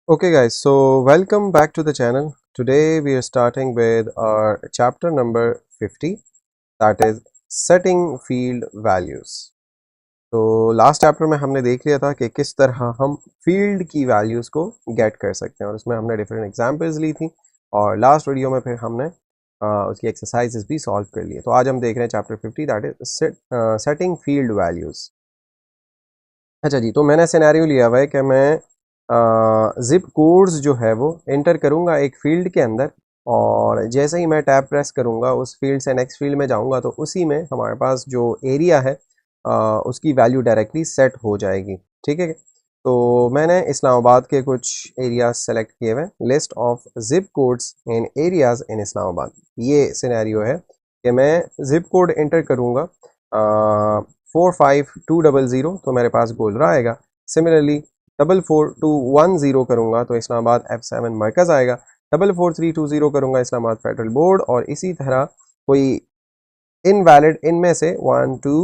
Okay, guys, so welcome back to the channel. Today we are starting with our chapter number 50, that is setting field values. तो last chapter में हमने देख लिया था कि किस तरह हम फील्ड की वैल्यूज़ को गेट कर सकते हैं और उसमें हमने डिफरेंट एग्जांपल्स ली थी और लास्ट वीडियो में फिर हमने उसकी एक्सरसाइजेस भी सॉल्व कर लिए। तो आज हम देख रहे हैं chapter 50, that is setting field values. अच्छा जी, तो मैंने सिनेरियो लिया हुआ है कि मैं जिप कोड्स जो है वो एंटर करूँगा एक फील्ड के अंदर और जैसे ही मैं टैब प्रेस करूँगा उस फील्ड से नेक्स्ट फील्ड में जाऊँगा तो उसी में हमारे पास जो एरिया है उसकी वैल्यू डायरेक्टली सेट हो जाएगी। ठीक है, तो मैंने इस्लामाबाद के कुछ एरियाज सेलेक्ट किए हुए, list of zip codes in areas in Islamabad. ये सिनेरियो है कि मैं जिप कोड एंटर करूँगा 45200, तो मेरे पास गोलरा आएगा। सिमिलरली 44210 करूँगा तो इस्लामाबाद F7 मरकज़ आएगा। 44320 करूँगा इस्लामाबाद फेडरल बोर्ड, और इसी तरह कोई इनवैलिड इनमें से 1 2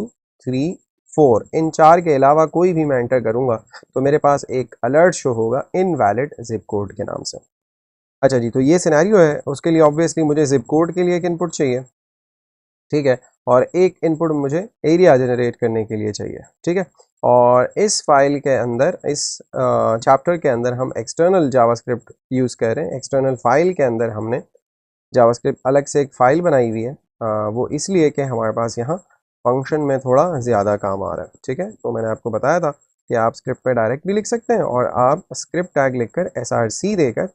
3 4 इन चार के अलावा कोई भी मैं एंटर करूँगा तो मेरे पास एक अलर्ट शो होगा इनवैलिड जिप कोड के नाम से। अच्छा जी, तो ये सिनेरियो है, उसके लिए ऑब्वियसली मुझे जिप कोड के लिए एक इनपुट चाहिए। ठीक है, और एक इनपुट मुझे एरिया जनरेट करने के लिए चाहिए। ठीक है, और इस फाइल के अंदर, इस चैप्टर के अंदर हम एक्सटर्नल जावास्क्रिप्ट यूज़ कर रहे हैं। एक्सटर्नल फाइल के अंदर हमने जावास्क्रिप्ट अलग से एक फ़ाइल बनाई हुई है, वो इसलिए कि हमारे पास यहाँ फंक्शन में थोड़ा ज़्यादा काम आ रहा है। ठीक है, तो मैंने आपको बताया था कि आप स्क्रिप्ट पे डायरेक्ट भी लिख सकते हैं और आप स्क्रिप्ट टैग लिखकर src देकर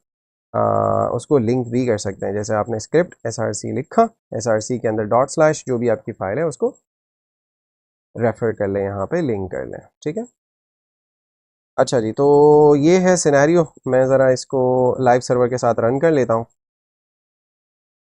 उसको लिंक भी कर सकते हैं। जैसे आपने स्क्रिप्ट src लिखा, src के अंदर डॉट स्लैश जो भी आपकी फ़ाइल है उसको रेफर कर लें, यहाँ पे लिंक कर लें। ठीक है, अच्छा जी, तो ये है सिनेरियो। मैं ज़रा इसको लाइव सर्वर के साथ रन कर लेता हूँ।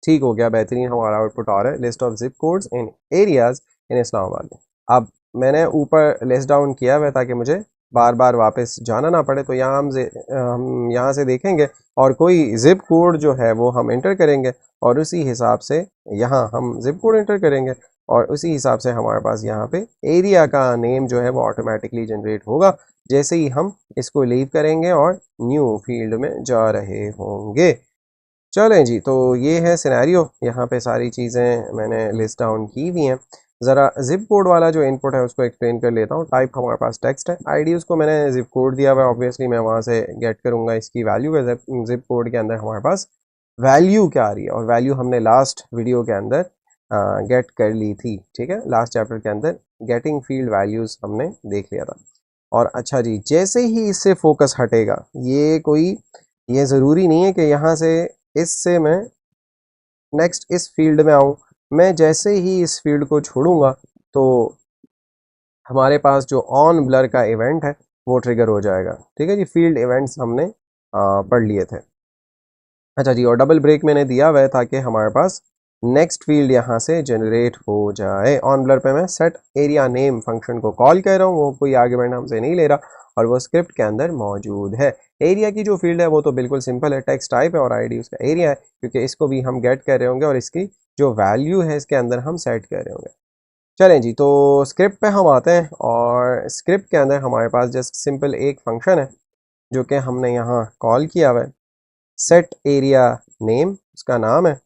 ठीक हो गया, बेहतरीन हमारा आउटपुट आ रहा है, list of zip codes in areas in Islamabad. अब मैंने ऊपर लिस्ट डाउन किया हुआ है ताकि मुझे बार बार वापस जाना ना पड़े। तो यहाँ हम यहाँ से देखेंगे और कोई जिप कोड जो है वो हम एंटर करेंगे और उसी हिसाब से यहाँ हम जिप कोड एंटर करेंगे और उसी हिसाब से हमारे पास यहाँ पे एरिया का नेम जो है वो ऑटोमेटिकली जनरेट होगा जैसे ही हम इसको लीव करेंगे और न्यू फील्ड में जा रहे होंगे। चलें जी, तो ये है सिनेरियो। यहाँ पे सारी चीज़ें मैंने लिस्ट डाउन की हुई हैं। ज़रा जिप कोड वाला जो इनपुट है उसको एक्सप्लेन कर लेता हूँ। टाइप हमारे पास टेक्स्ट है, आईडी उसको मैंने जिप कोड दिया हुआ है, ऑब्वियसली मैं वहाँ से गेट करूँगा इसकी वैल्यू है। जिप कोड के अंदर हमारे पास वैल्यू क्या आ रही है, और वैल्यू हमने लास्ट वीडियो के अंदर गेट कर ली थी। ठीक है, लास्ट चैप्टर के अंदर गेटिंग फील्ड वैल्यूज़ हमने देख लिया था। और अच्छा जी, जैसे ही इससे फोकस हटेगा, ये ज़रूरी नहीं है कि यहाँ से इससे मैं नेक्स्ट इस फील्ड में आऊँ। मैं जैसे ही इस फील्ड को छोड़ूंगा तो हमारे पास जो ऑन ब्लर का इवेंट है वो ट्रिगर हो जाएगा। ठीक है जी, फील्ड इवेंट्स हमने पढ़ लिए थे। अच्छा जी, और डबल ब्रेक मैंने दिया हुआ है ताकि हमारे पास नेक्स्ट फील्ड यहाँ से जनरेट हो जाए। ऑन ब्लर पे मैं सेट एरिया नेम फंक्शन को कॉल कर रहा हूँ, वो कोई आर्ग्यूमेंट हमसे नहीं ले रहा और वो स्क्रिप्ट के अंदर मौजूद है। एरिया की जो फील्ड है वो तो बिल्कुल सिंपल है, टेक्स्ट टाइप है और आईडी उसका एरिया है, क्योंकि इसको भी हम गेट कर रहे होंगे और इसकी जो वैल्यू है इसके अंदर हम सेट कर रहे होंगे। चलें जी, तो स्क्रिप्ट पे हम आते हैं और स्क्रिप्ट के अंदर हमारे पास जस्ट सिंपल एक फंक्शन है जो कि हमने यहाँ कॉल किया हुआ है। सेट एरिया नेम उसका नाम है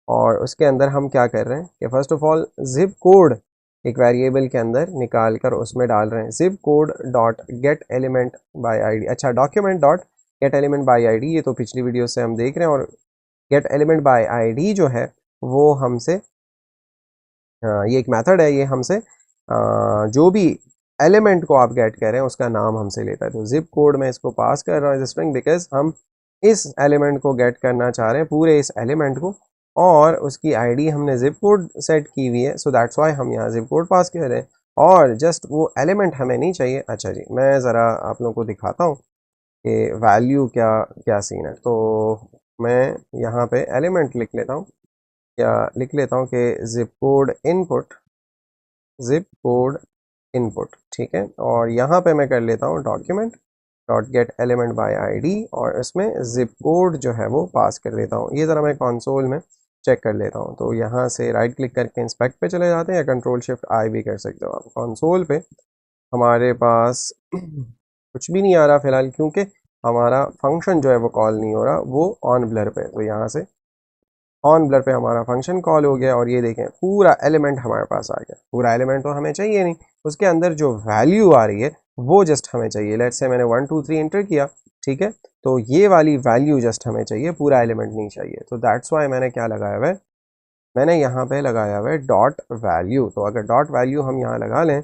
और उसके अंदर हम क्या कर रहे हैं कि first of all zip code एक वेरिएबल के अंदर निकाल कर उसमें डाल रहे हैं, zip code dot get element by ID. अच्छा, document dot get element by ID, ये तो पिछली वीडियो से हम देख रहे हैं। और गेट एलिमेंट बाय आईडी जो है वो हमसे ये एक मेथड है, ये हमसे जो भी एलिमेंट को आप गेट कर रहे हैं उसका नाम हमसे लेता है। तो जिप कोड में इसको पास कर रहा हूँ एज स्ट्रिंग बिकॉज हम इस एलिमेंट को गेट करना चाह रहे हैं, पूरे इस एलिमेंट को, और उसकी आईडी हमने जिप कोड सेट की हुई है। सो दैट्स वाई हम यहाँ जिप कोड पास कर रहे हैं और जस्ट वो एलिमेंट हमें नहीं चाहिए। अच्छा जी, मैं ज़रा आप लोगों को दिखाता हूँ कि वैल्यू क्या क्या सीन है। तो मैं यहाँ पे एलिमेंट लिख लेता हूँ, या लिख लेता हूँ कि zip code input, zip code input. ठीक है, और यहाँ पे मैं कर लेता हूँ document dot get element by ID और इसमें जिप कोड जो है वो पास कर देता हूँ। ये ज़रा मैं कंसोल में चेक कर लेता हूँ। तो यहाँ से राइट क्लिक करके इंस्पेक्ट पे चले जाते हैं या कंट्रोल शिफ्ट आई भी कर सकते हो आप। कंसोल पे हमारे पास कुछ भी नहीं आ रहा फ़िलहाल, क्योंकि हमारा फंक्शन जो है वो कॉल नहीं हो रहा, वो ऑन ब्लर पे। तो यहाँ से ऑन ब्लर पे हमारा फंक्शन कॉल हो गया और ये देखें पूरा एलिमेंट हमारे पास आ गया। पूरा एलिमेंट तो हमें चाहिए नहीं, उसके अंदर जो वैल्यू आ रही है वो जस्ट हमें चाहिए। लेट्स से मैंने 1 2 3 एंटर किया, ठीक है, तो ये वाली वैल्यू जस्ट हमें चाहिए, पूरा एलिमेंट नहीं चाहिए। तो दैट्स वाई मैंने क्या लगाया हुआ है, मैंने यहाँ पे लगाया हुआ है डॉट वैल्यू। तो अगर डॉट वैल्यू हम यहाँ लगा लें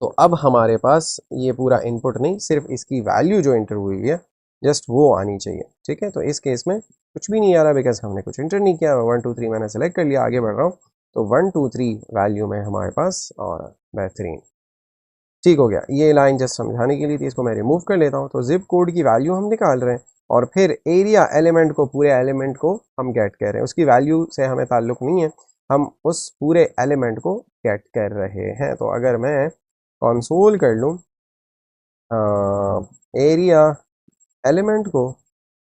तो अब हमारे पास ये पूरा इनपुट नहीं, सिर्फ इसकी वैल्यू जो इंटर हुई है जस्ट वो आनी चाहिए, ठीक है। तो इस केस में कुछ भी नहीं आ रहा बिकॉज हमने कुछ इंटर नहीं किया। 1 2 3 मैंने सेलेक्ट कर लिया, आगे बढ़ रहा हूँ तो 1 2 3 वैल्यू में हमारे पास, और बेहतरीन, ठीक हो गया। ये लाइन जस्ट समझाने के लिए थी, इसको मैं रिमूव कर लेता हूँ। तो जिप कोड की वैल्यू हम निकाल रहे हैं और फिर एरिया एलिमेंट को, पूरे एलिमेंट को हम गेट कर रहे हैं। उसकी वैल्यू से हमें ताल्लुक नहीं है, हम उस पूरे एलिमेंट को गेट कर रहे हैं। तो अगर मैं कंसोल कर लूँ एरिया एलिमेंट को,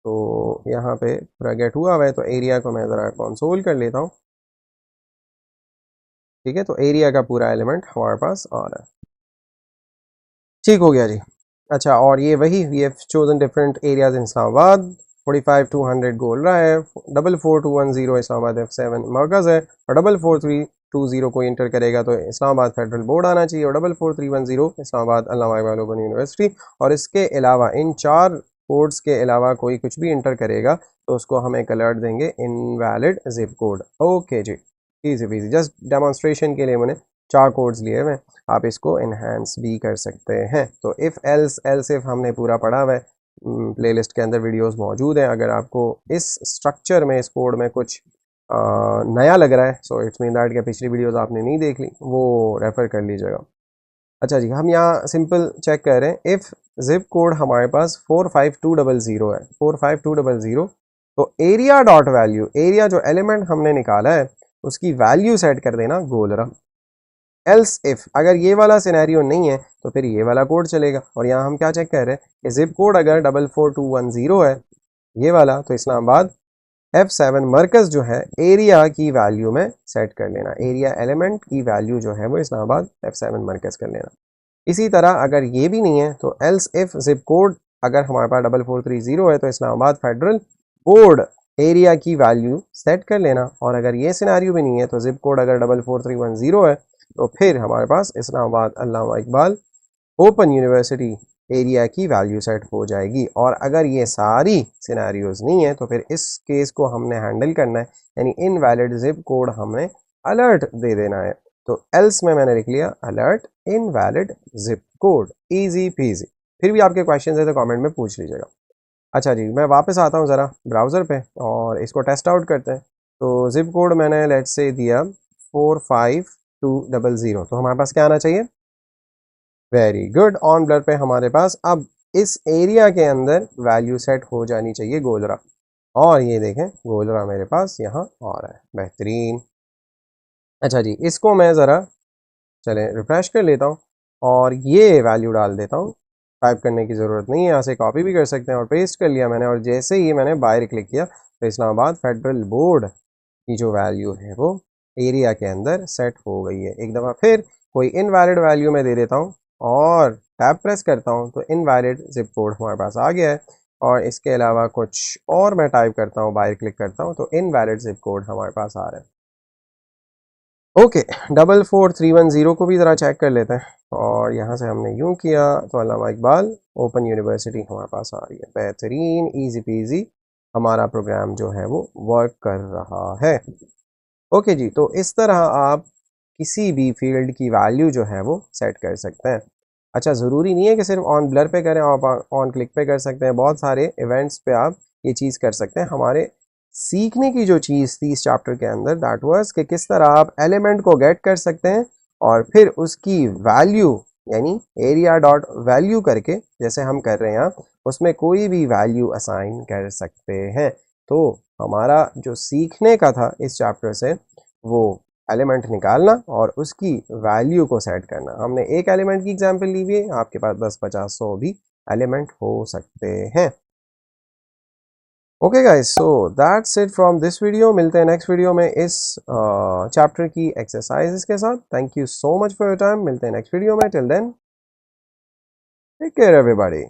तो यहाँ पे पूरा गेट हुआ है। तो एरिया को मैं ज़रा कंसोल कर लेता हूँ, ठीक है। तो एरिया का पूरा एलिमेंट हमारे पास आ रहा है, ठीक हो गया जी। अच्छा, और ये वही we have chosen different areas in Islamabad. 45 200 गोल रहा है, 44210 इस्लामाबाद F7 मरकज़ है, और 44320 को इंटर करेगा तो इस्लामाबाद फेडरल बोर्ड आना चाहिए, और 44310 इस्लामाबाद अल्लामा इकबाल ओपन यूनिवर्सिटी। और इसके अलावा इन 4 कोड्स के अलावा कोई कुछ भी इंटर करेगा तो उसको हम एक अलर्ट देंगे इनवैलिड जिप कोड। ओके जी, ईजी पीजी, जस्ट डेमोन्स्ट्रेशन के लिए मैंने 4 कोड्स लिए हुए हैं, आप इसको इन्हांस भी कर सकते हैं। तो इफ़ एल्स एल्स इफ हमने पूरा पढ़ा हुआ है, प्लेलिस्ट के अंदर वीडियोस मौजूद हैं। अगर आपको इस स्ट्रक्चर में, इस कोड में कुछ नया लग रहा है, सो इट्स मीन दैट कि पिछली वीडियोस आपने नहीं देख ली, वो रेफ़र कर लीजिएगा। अच्छा जी, हम यहाँ सिंपल चेक कर रहे हैं, इफ़ जिप कोड हमारे पास 45200 है, 45200, तो एरिया डॉट वैल्यू, एरिया जो एलिमेंट हमने निकाला है उसकी वैल्यू सेट कर देना गोलरा। एल्स इफ अगर ये वाला सिनेरियो नहीं है तो फिर ये वाला कोड चलेगा। और यहाँ हम क्या चेक कर रहे हैं कि जिप कोड अगर 44210 है ये वाला, तो इस्लामाबाद F7 मरकज़ जो है एरिया की वैल्यू में सेट कर लेना, एरिया एलिमेंट की वैल्यू जो है वो इस्लामाबाद F7 मरकज़ कर लेना। इसी तरह अगर ये भी नहीं है तो एल्स इफ जिप कोड अगर हमारे पास 4430 है तो इस्लामाबाद फेडरल बोर्ड एरिया की वैल्यू सेट कर लेना। और अगर ये सिनेरियो भी नहीं है तो जिप कोड अगर 44310 है तो फिर हमारे पास इस्लामाबाद अल्लामा इकबाल ओपन यूनिवर्सिटी एरिया की वैल्यू सेट हो जाएगी। और अगर ये सारी सिनेरियोज नहीं है तो फिर इस केस को हमने हैंडल करना है, यानी इनवैलिड जिप कोड हमने अलर्ट दे देना है। तो एल्स में मैंने लिख लिया alert invalid zip code, easy PG. फिर भी आपके क्वेश्चन है तो कमेंट में पूछ लीजिएगा। अच्छा जी, मैं वापस आता हूँ ज़रा ब्राउज़र पे और इसको टेस्ट आउट करते हैं। तो जिप कोड मैंने लेट्स से दिया 45200, तो हमारे पास क्या आना चाहिए, वेरी गुड, ऑन ब्लर पे हमारे पास अब इस एरिया के अंदर वैल्यू सेट हो जानी चाहिए गोलरा। और ये देखें गोलरा मेरे पास यहाँ आ रहा है, बेहतरीन। अच्छा जी, इसको मैं ज़रा चलें रिफ्रेश कर लेता हूँ और ये वैल्यू डाल देता हूँ। टाइप करने की ज़रूरत नहीं है, यहाँ से कॉपी भी कर सकते हैं। और पेस्ट कर लिया मैंने, और जैसे ही मैंने बाहर क्लिक किया तो इस्लामाबाद फेडरल बोर्ड की जो वैल्यू है वो एरिया के अंदर सेट हो गई है। एक दफ़ा फिर कोई इनवैलिड वैल्यू में दे देता हूँ और टैब प्रेस करता हूँ तो इनवैलिड जिप कोड हमारे पास आ गया है। और इसके अलावा कुछ और मैं टाइप करता हूँ, बाहर क्लिक करता हूँ तो इनवैलिड जिप कोड हमारे पास आ रहा है। ओके, 44310 को भी ज़रा चेक कर लेते हैं। और यहाँ से हमने यूँ किया तो अल्लामा इकबाल ओपन यूनिवर्सिटी हमारे पास आ रही है, बेहतरीन, इजी पीजी, हमारा प्रोग्राम जो है वो वर्क कर रहा है। ओके जी, तो इस तरह आप किसी भी फील्ड की वैल्यू जो है वो सेट कर सकते हैं। अच्छा, ज़रूरी नहीं है कि सिर्फ ऑन ब्लर पे करें, आप ऑन क्लिक पे कर सकते हैं, बहुत सारे इवेंट्स पे आप ये चीज़ कर सकते हैं। हमारे सीखने की जो चीज़ थी इस चैप्टर के अंदर दैट वाज कि किस तरह आप एलिमेंट को गेट कर सकते हैं और फिर उसकी वैल्यू यानी एरिया डॉट वैल्यू करके, जैसे हम कर रहे हैं यहाँ, उसमें कोई भी वैल्यू असाइन कर सकते हैं। तो हमारा जो सीखने का था इस चैप्टर से वो एलिमेंट निकालना और उसकी वैल्यू को सेट करना। हमने एक एलिमेंट की एग्जांपल ली हुई है, आपके पास 10 50 100 भी एलिमेंट हो सकते हैं। Okay guys, so that's it from this video. मिलते हैं नेक्स्ट वीडियो में इस चैप्टर की एक्सरसाइजेस के साथ। Thank you so much for your time, मिलते हैं नेक्स्ट वीडियो में। Till then take care everybody.